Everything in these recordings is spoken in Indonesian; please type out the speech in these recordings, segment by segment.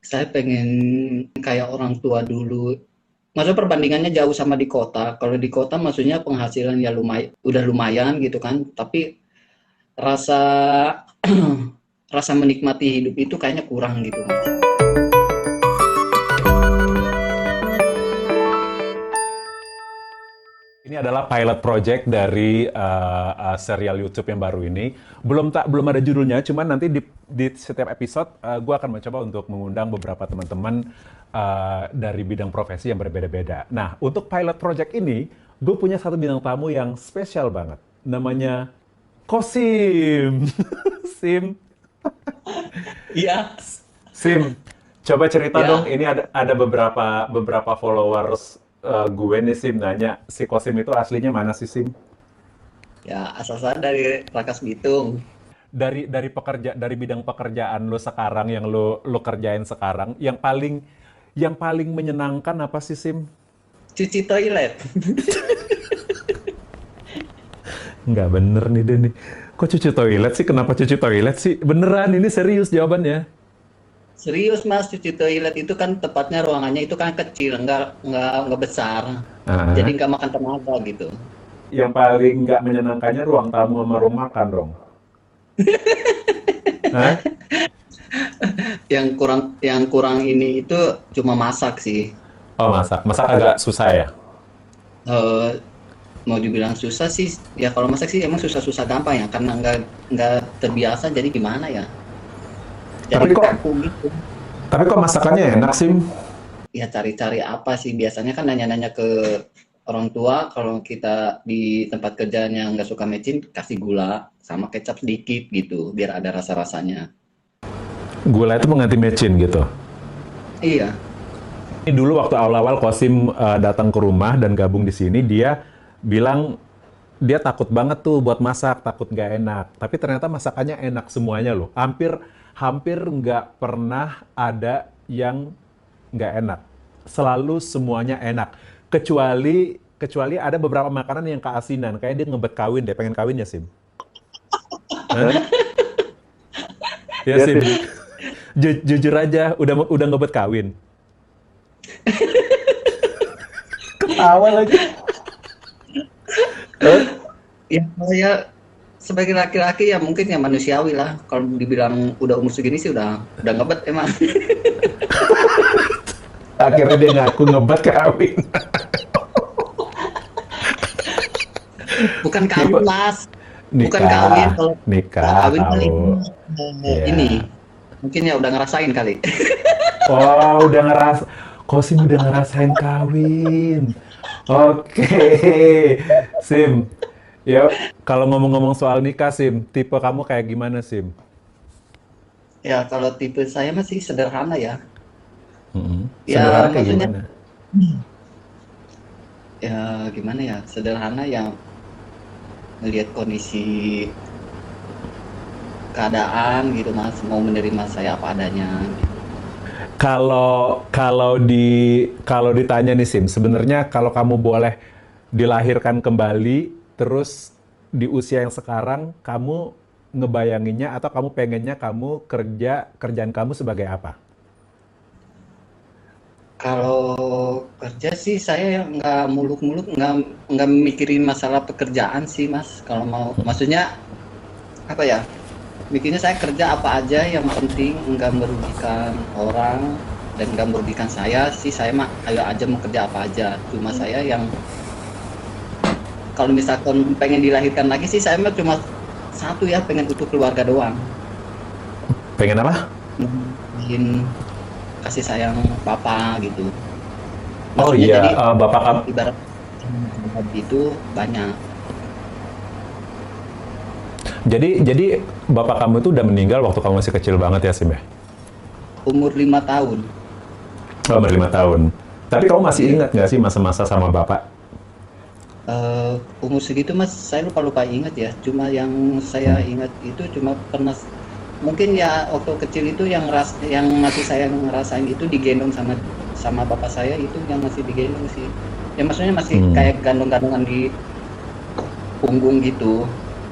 Saya pengen kayak orang tua dulu. Maksudnya perbandingannya jauh sama di kota. Kalau di kota maksudnya penghasilan ya udah lumayan gitu kan. Tapi rasa rasa menikmati hidup itu kayaknya kurang gitu, Mas. Ini adalah pilot project dari serial YouTube yang baru ini. Belum ada judulnya, cuman nanti di setiap episode gue akan mencoba untuk mengundang beberapa teman-teman dari bidang profesi yang berbeda-beda. Nah, untuk pilot project ini, gue punya satu bintang tamu yang spesial banget. Namanya Kosim. Sim, Iya, Sim, coba cerita dong. ya, Ini ada beberapa followers gue nih Sim nanya si Kosim itu aslinya mana sih Sim? ya asal saya dari Rakas Bitung. Dari bidang pekerjaan lo sekarang yang lo kerjain sekarang, yang paling menyenangkan apa sih Sim? Cuci toilet. Nggak bener nih Den nih. Kok cuci toilet sih? Kenapa cuci toilet sih? Beneran ini serius jawabannya. Serius Mas, cuci toilet itu kan tepatnya ruangannya itu kan kecil, nggak besar. Jadi Ah, nggak makan tenaga gitu. yang paling nggak menyenangkannya ruang tamu sama ruang makan dong. Hah? Yang kurang ini itu cuma masak sih. Oh masak, masak agak susah ya. Eh, Mau dibilang susah sih, ya kalau masak sih emang susah-susah gampang ya, karena nggak terbiasa jadi gimana ya. Jadi Tapi kok kaku gitu. Tapi kok masakannya enak, Sim? Ya cari-cari apa sih, biasanya kan nanya-nanya ke orang tua kalau kita di tempat kerjaan yang nggak suka mecin kasih gula sama kecap sedikit gitu biar ada rasa-rasanya. Gula itu mengganti mecin gitu. Iya. Ini dulu waktu awal-awal Kosim datang ke rumah dan gabung di sini, dia bilang dia takut banget tuh buat masak, takut nggak enak. Tapi ternyata masakannya enak semuanya loh. Hampir hampir nggak pernah ada yang nggak enak. Selalu semuanya enak. Kecuali kecuali ada beberapa makanan yang keasinan. Kayak dia ngebet kawin deh, pengen kawin ya Sim? Hah? Ya Ya, Sim. Jujur aja, udah ngebet kawin. Ketawa lagi. Hah? ya saya sebagai laki-laki ya mungkin ya manusiawi lah. Kalau dibilang udah umur segini sih udah ngebet emang. Akhirnya dia ngaku ngebet kawin. Bukan Tipe kawin mas, bukan kawin. nikah, Kalau nikah kawin paling tahu. ini Ya. mungkin ya udah ngerasain kali. Oh, Kosim udah ngerasain kawin. Oke. Sim. Yuk, kalau ngomong-ngomong soal nikah, Sim, tipe kamu kayak gimana, Sim? Ya kalau tipe saya masih sederhana ya. Mm-mm. Ya Sederhana kayak maksudnya gimana? ya gimana ya, sederhana yang melihat kondisi keadaan gitu mas, mau menerima saya apa adanya gitu. Kalau ditanya nih Sim, sebenarnya kalau kamu boleh dilahirkan kembali, terus di usia yang sekarang, kamu ngebayanginnya atau kamu pengennya kamu kerjaan kamu sebagai apa? Kalau kerja sih saya nggak muluk-muluk, nggak mikirin masalah pekerjaan sih mas. Kalau mau, maksudnya apa ya? Bikinnya saya kerja apa aja yang penting nggak merugikan orang dan nggak merugikan saya sih. Saya mah ayo aja mau kerja apa aja. Cuma saya yang kalau misalkan pengen dilahirkan lagi sih saya mah cuma satu ya, pengen utuh keluarga doang. Pengen apa? Ingin kasih sayang papa gitu. Oh Maksudnya iya, jadi bapak kamu. ibarat itu banyak. Jadi bapak kamu itu udah meninggal waktu kamu masih kecil banget ya Sim ya? Umur 5 tahun. Oh, umur 5 tahun. Tapi kamu masih Iya. ingat nggak sih masa-masa sama bapak? Umur segitu Mas, saya lupa-lupa ingat ya. Cuma yang saya Hmm. ingat itu cuma pernah mungkin ya waktu kecil itu yang masih saya ngerasain itu digendong sama sama bapak saya, itu yang masih digendong sih. Ya maksudnya masih Hmm. kayak gandong-gandongan di punggung gitu.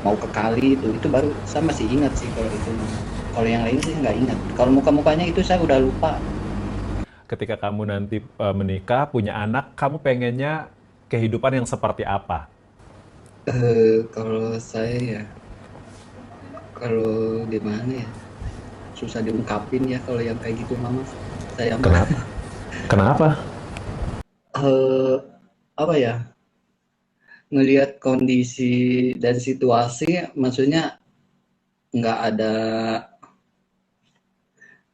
Mau ke kali itu baru saya masih ingat sih kalau itu. Kalau yang lain sih nggak ingat. Kalau muka-mukanya itu saya udah lupa. ketika kamu nanti menikah, punya anak, kamu pengennya kehidupan yang seperti apa? Kalau saya ya, kalau gimana ya, susah diungkapin ya kalau yang kayak gitu mah, Mas. Saya mah, Kenapa? Kenapa? eee, apa ya, ngelihat kondisi dan situasi, maksudnya nggak ada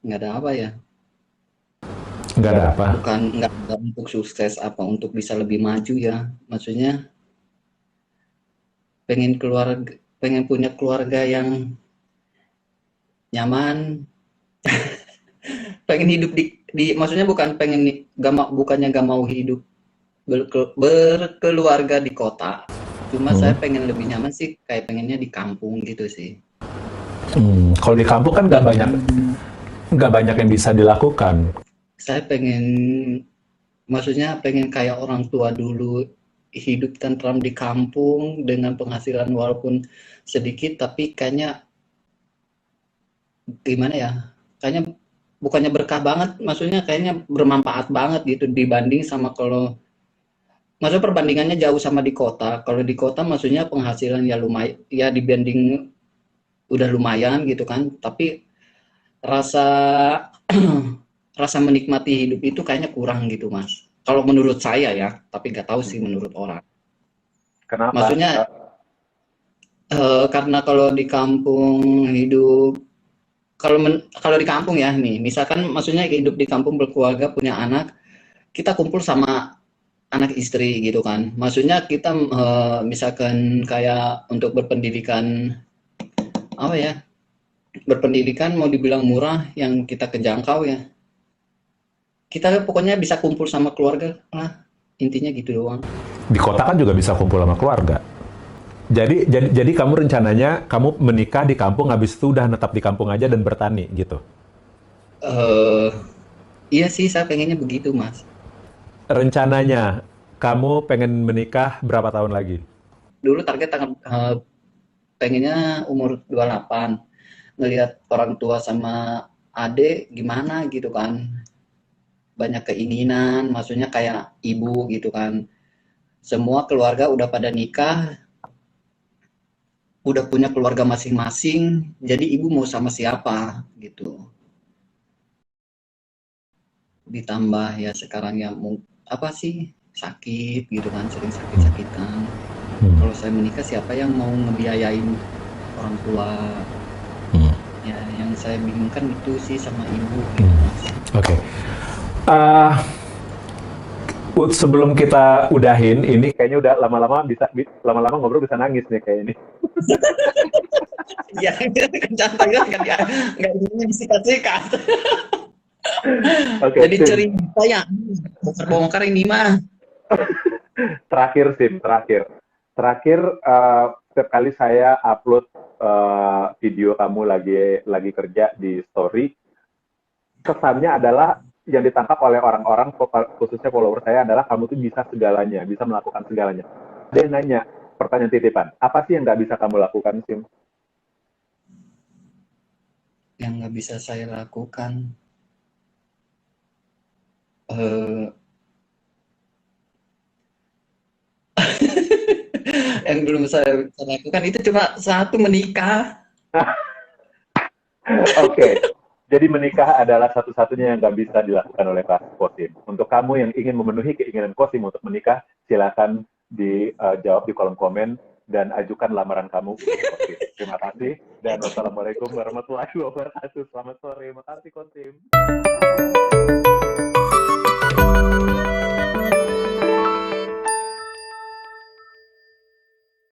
nggak ada apa ya, Nggak ada apa? nggak ada untuk sukses apa untuk bisa lebih maju ya. Maksudnya pengen punya keluarga yang nyaman, pengen hidup maksudnya bukan pengen bukannya gak mau hidup berkeluarga di kota. Cuma saya Hmm. pengen lebih nyaman sih, kayak pengennya di kampung gitu sih. Kalau di kampung kan nggak banyak yang bisa dilakukan. Saya pengen, maksudnya pengen kayak orang tua dulu, hidup tentram di kampung dengan penghasilan walaupun sedikit, tapi kayaknya gimana ya? Kayaknya bukannya berkah banget, maksudnya kayaknya bermanfaat banget gitu dibanding sama kalau maksudnya perbandingannya jauh sama di kota. Kalau di kota maksudnya penghasilan ya lumayan, ya dibanding udah lumayan gitu kan. Tapi rasa rasa menikmati hidup itu kayaknya kurang gitu, Mas. Kalau menurut saya ya, tapi nggak tahu sih menurut orang. Kenapa? Maksudnya karena kalau di kampung hidup, kalau di kampung ya nih, misalkan maksudnya hidup di kampung berkeluarga punya anak, kita kumpul sama anak istri gitu kan. Maksudnya kita misalkan kayak untuk berpendidikan apa ya? Berpendidikan mau dibilang murah yang kita kejangkau ya. Kita pokoknya bisa kumpul sama keluarga lah. Intinya gitu doang. Di kota kan juga bisa kumpul sama keluarga. Jadi kamu rencananya kamu menikah di kampung, habis itu udah netap di kampung aja dan bertani gitu. Eh iya sih saya pengennya begitu, Mas. Rencananya kamu pengen menikah berapa tahun lagi? Dulu target pengennya umur 28. Ngelihat orang tua sama adik gimana gitu kan. Banyak keinginan, maksudnya kayak ibu gitu kan. Semua keluarga udah pada nikah, udah punya keluarga masing-masing, jadi ibu mau sama siapa gitu. Ditambah ya sekarang ya apa sih, sakit gitu kan, sering sakit-sakitan. Hmm. Kalau saya menikah siapa yang mau ngebiayain orang tua? Hmm. Ya yang saya bingungkan itu sih sama ibu gitu, Hmm. Mas. Oke. Uh, Sebelum kita udahin, ini kayaknya udah lama-lama ngobrol bisa nangis nih kayak ini. Iya, kencang kan ya, nggak ini disikat-sikat. Oke, Jadi Sim. cerita ya, bongkar-bongkar ini mah. Terakhir, Sim. Terakhir, setiap kali saya upload video kamu lagi kerja di story, kesannya adalah yang ditangkap oleh orang-orang, khususnya follower saya, adalah kamu tuh bisa segalanya, bisa melakukan segalanya. Dia nanya, pertanyaan titipan, apa sih yang nggak bisa kamu lakukan, Sim? Yang nggak bisa saya lakukan, eh yang belum saya bisa lakukan itu cuma satu, menikah. Oke, jadi menikah adalah satu-satunya yang nggak bisa dilakukan oleh Kosim. Untuk kamu yang ingin memenuhi keinginan Kosim untuk menikah, silakan dijawab di kolom komen dan ajukan lamaran kamu untuk Kosim. Terima kasih dan wassalamualaikum warahmatullahi wabarakatuh. Selamat sore, makasih Kosim.